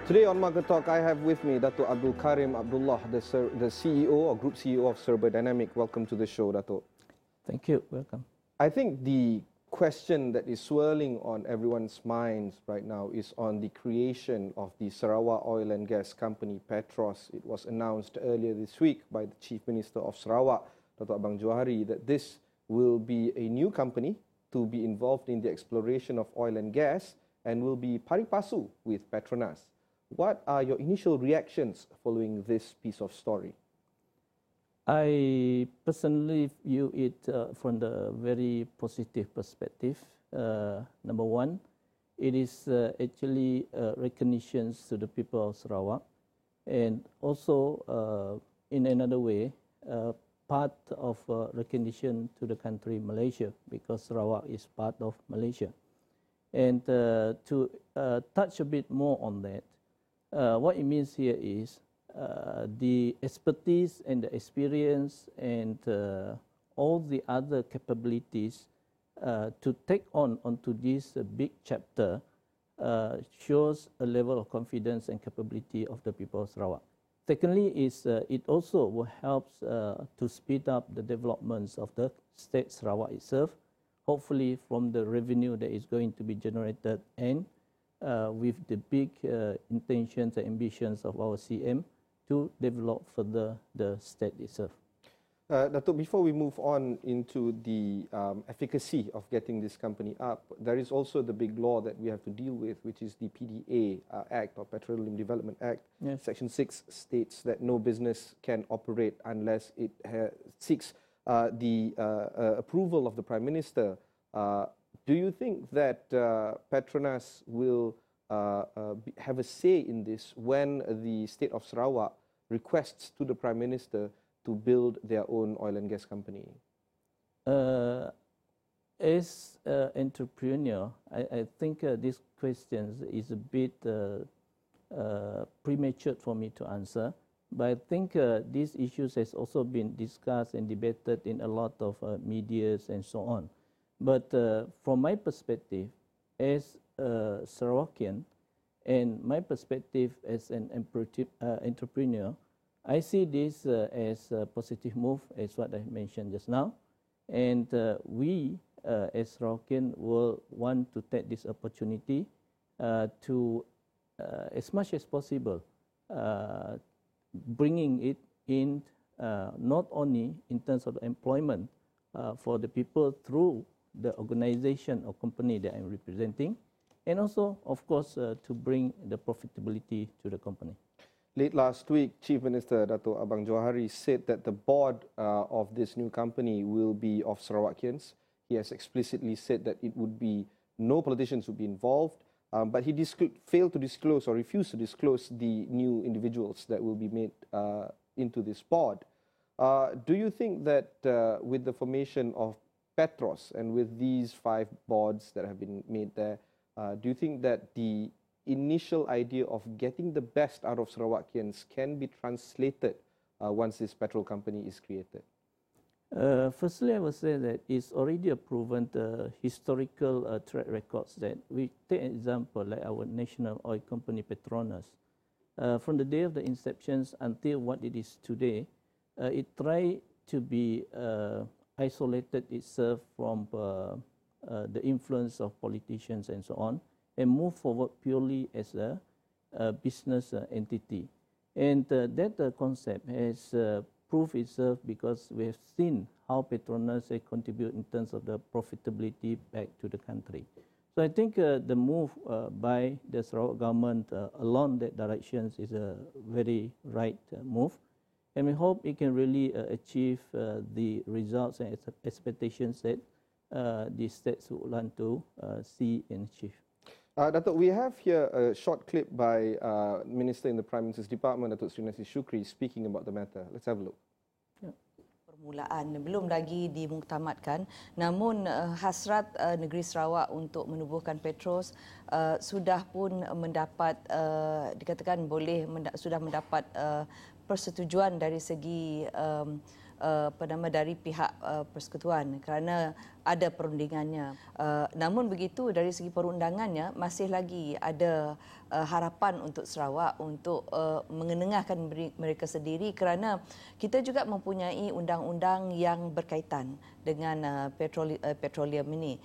Today on Market Talk, I have with me Datuk Abdul Karim Abdullah, the CEO or Group CEO of Serba Dinamik. Welcome to the show, Datuk. Thank you. Welcome. I think the question that is swirling on everyone's minds right now is on the creation of the Sarawak oil and gas company, Petros. It was announced earlier this week by the Chief Minister of Sarawak, Datuk Abdul Karim, that this will be a new company to be involved in the exploration of oil and gas and will be pari passu with Petronas. What are your initial reactions following this piece of story? I personally view it from the very positive perspective. Number one, it is actually recognition to the people of Sarawak, and also in another way, part of recognition to the country Malaysia, because Sarawak is part of Malaysia. And to touch a bit more on that, what it means here is the expertise and the experience and all the other capabilities to take onto this big chapter shows a level of confidence and capability of the people of Sarawak. Secondly, is it also will help to speed up the developments of the state Sarawak itself, hopefully from the revenue that is going to be generated and with the big intentions and ambitions of our CM to develop further the state itself. Datuk, before we move on into the efficacy of getting this company up, there is also the big law that we have to deal with, which is the PDA Act, or Petroleum Development Act. Yes. Section 6 states that no business can operate unless it seeks the approval of the Prime Minister. Do you think that Petronas will have a say in this when the state of Sarawak requests to the Prime Minister to build their own oil and gas company? As an entrepreneur, I think this question is a bit premature for me to answer. But I think these issues has also been discussed and debated in a lot of medias and so on. But from my perspective, as a Sarawakian, and my perspective as an entrepreneur, I see this as a positive move, as what I mentioned just now. And we, as Sarawakian, will want to take this opportunity to, as much as possible, bringing it in not only in terms of employment for the people through the organization or company that I'm representing, and also, of course, to bring the profitability to the company. Late last week, Chief Minister Datuk Abang Johari said that the board of this new company will be of Sarawakians. He has explicitly said that it would be no politicians would be involved, but he failed to disclose or refused to disclose the new individuals that will be made into this board. Do you think that with the formation of Petros and with these 5 boards that have been made there, do you think that the initial idea of getting the best out of Sarawakians can be translated once this petrol company is created? Firstly, I would say that it's already a proven historical track records that we take an example like our national oil company Petronas. From the day of the inceptions until what it is today, it tried to be isolated itself from the influence of politicians and so on, and move forward purely as a business entity. And that concept has proved itself because we have seen how Petronas contribute in terms of the profitability back to the country. So I think the move by the Sarawak government along that direction is a very right move. And we hope it can really achieve the results and expectations that the states would want to see and achieve. Datuk, we have here a short clip by Minister in the Prime Minister's Department, Datuk Sri Nasi Shukri, speaking about the matter. Let's have a look. Permulaan belum lagi dimuktamadkan, namun hasrat negeri Sarawak untuk menubuhkan Petros sudah pun mendapat dikatakan boleh sudah mendapat persetujuan dari segi dari pihak persekutuan kerana ada perundingannya. Namun begitu dari segi perundangannya masih lagi ada harapan untuk Sarawak untuk mengenengahkan mereka sendiri kerana kita juga mempunyai undang-undang yang berkaitan dengan petroleum ini.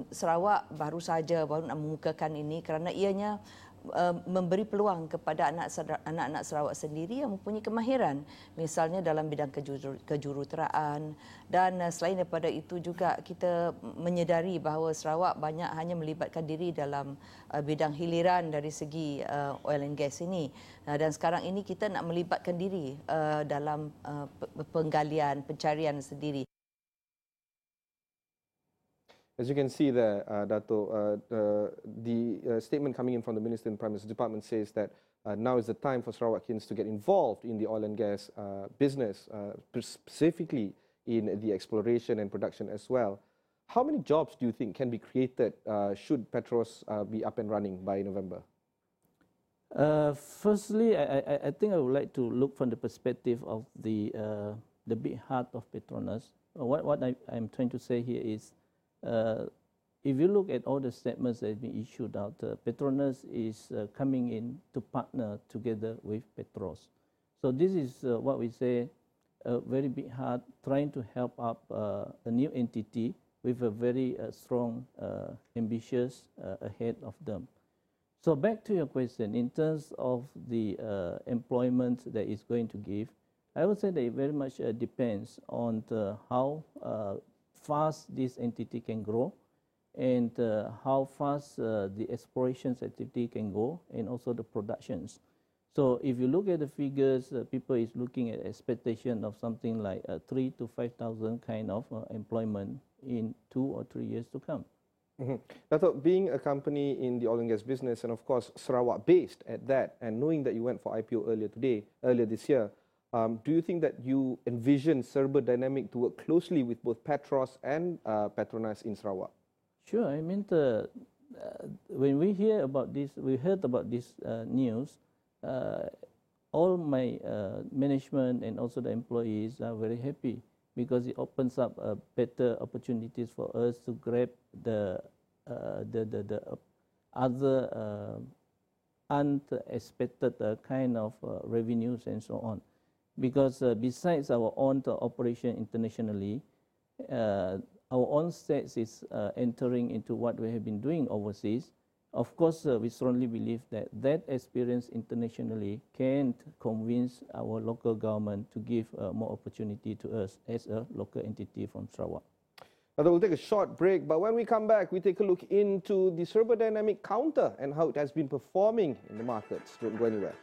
Sarawak baru nak mengukakan ini kerana ianya memberi peluang kepada anak-anak Sarawak sendiri yang mempunyai kemahiran, misalnya dalam bidang kejuruteraan, dan selain daripada itu juga kita menyedari bahawa Sarawak banyak hanya melibatkan diri dalam bidang hiliran dari segi oil and gas ini, dan sekarang ini kita nak melibatkan diri dalam penggalian, pencarian sendiri. As you can see there, Dato, the statement coming in from the Minister in Prime Minister's Department says that now is the time for Sarawakians to get involved in the oil and gas business, specifically in the exploration and production as well. How many jobs do you think can be created should Petros be up and running by November? Firstly, I think I would like to look from the perspective of the big heart of Petronas. What I'm trying to say here is, if you look at all the statements that have been issued out, Petronas is coming in to partner together with Petros. So this is what we say, a very big heart, trying to help up a new entity with a very strong, ambitious ahead of them. So back to your question, in terms of the employment that is going to give, I would say that it very much depends on how fast this entity can grow and how fast the exploration activity can go and also the productions. So if you look at the figures, people is looking at expectation of something like 3,000 to 5,000 kind of employment in 2 or 3 years to come. Dato, being a company in the oil and gas business and of course Sarawak-based at that, and knowing that you went for IPO earlier this year, do you think that you envision Serba Dinamik to work closely with both Petros and Petronas in Sarawak? Sure. I mean, when we heard about this news, all my management and also the employees are very happy because it opens up better opportunities for us to grab the other unexpected kind of revenues and so on. Because besides our own operation internationally, our own stats is entering into what we have been doing overseas. Of course, we strongly believe that that experience internationally can convince our local government to give more opportunity to us as a local entity from Sarawak. Now, we'll take a short break, but when we come back, we take a look into the Serba Dinamik counter and how it has been performing in the markets. Don't go anywhere.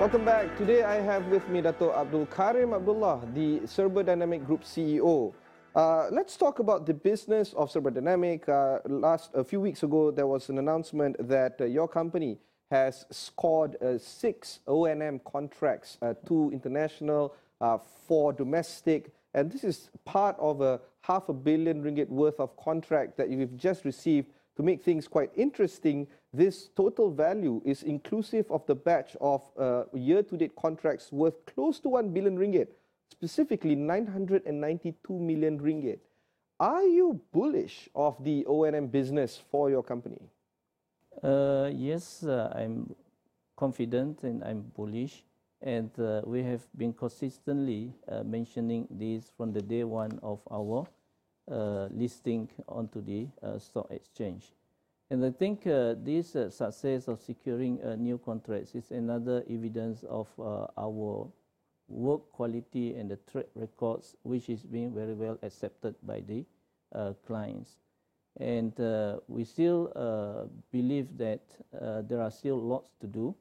Welcome back. Today I have with me Datuk Abdul Karim Abdullah, the Serba Dinamik Group CEO. Let's talk about the business of Serba Dinamik. A few weeks ago, there was an announcement that your company has scored 6 O&M contracts, 2 international, 4 domestic, and this is part of a R500 million worth of contract that you've just received. To make things quite interesting, this total value is inclusive of the batch of year-to-date contracts worth close to R1 billion, specifically 992 million ringgit. Are you bullish of the O&M business for your company? Yes, I'm confident and I'm bullish. And we have been consistently mentioning this from the day one of our listing onto the stock exchange. And I think this success of securing new contracts is another evidence of our work quality and the track records, which is being very well accepted by the clients. And we still believe that there are still lots to do.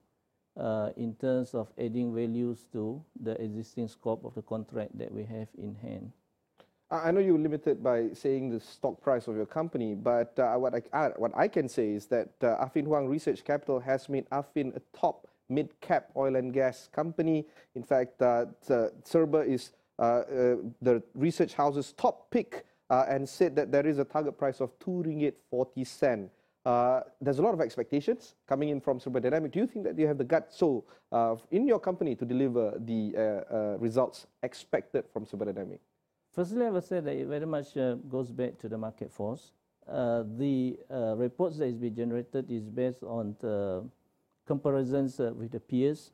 in terms of adding values to the existing scope of the contract that we have in hand. I know you're limited by saying the stock price of your company, but what I can say is that Affin Hwang Research Capital has made Affin a top mid-cap oil and gas company. In fact, Serba is the research house's top pick and said that there is a target price of RM2.40. There's a lot of expectations coming in from Serba Dinamik. Do you think that you have the guts in your company to deliver the results expected from Serba Dinamik? Firstly, I would say that it very much goes back to the market force. The reports that is being generated is based on the comparisons with the peers,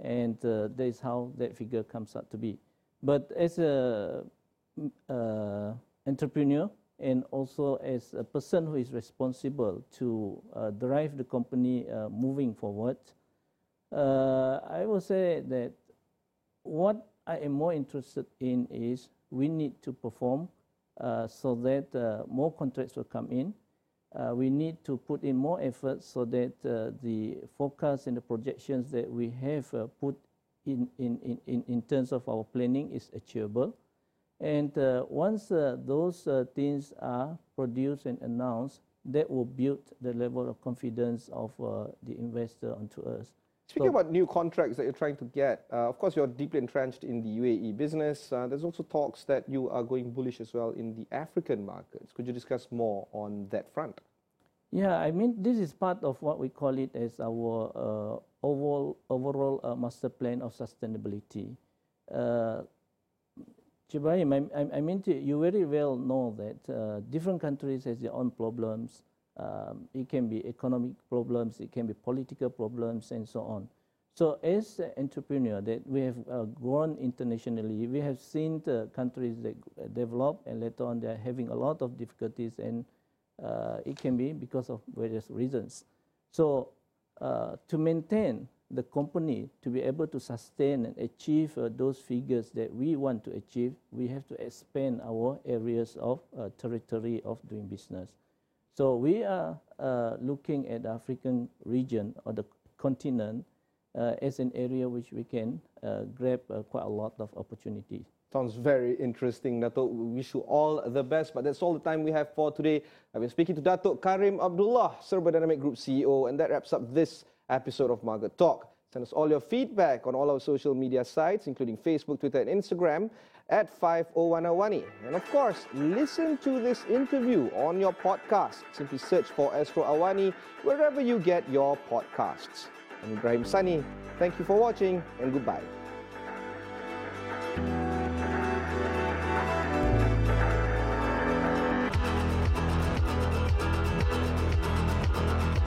and that is how that figure comes out to be. But as a entrepreneur and also as a person who is responsible to drive the company moving forward, I will say that what I am more interested in is we need to perform so that more contracts will come in. We need to put in more effort so that the forecast and the projections that we have put in terms of our planning is achievable. And once those things are produced and announced, that will build the level of confidence of the investor onto us. Speaking about new contracts that you're trying to get, of course, you're deeply entrenched in the UAE business. There's also talks that you are going bullish as well in the African markets. Could you discuss more on that front? Yeah, I mean, this is part of what we call it as our overall master plan of sustainability. Ibrahim, I mean, you very well know that different countries have their own problems. It can be economic problems, it can be political problems, and so on. So as an entrepreneur that we have grown internationally, we have seen the countries that develop and later on they are having a lot of difficulties, and it can be because of various reasons. So to maintain the company to be able to sustain and achieve those figures that we want to achieve, we have to expand our areas of territory of doing business. So we are looking at the African region or the continent as an area which we can grab quite a lot of opportunities. Sounds very interesting, Datuk. We wish you all the best, but that's all the time we have for today. I've been speaking to Datuk Karim Abdullah, Serba Dinamik Group CEO, and that wraps up this episode of Market Talk. Send us all your feedback on all our social media sites, including Facebook, Twitter, and Instagram at 5010wani. And of course, listen to this interview on your podcast. Simply search for Astro Awani wherever you get your podcasts. I'm Ibrahim Sani. Thank you for watching, and goodbye.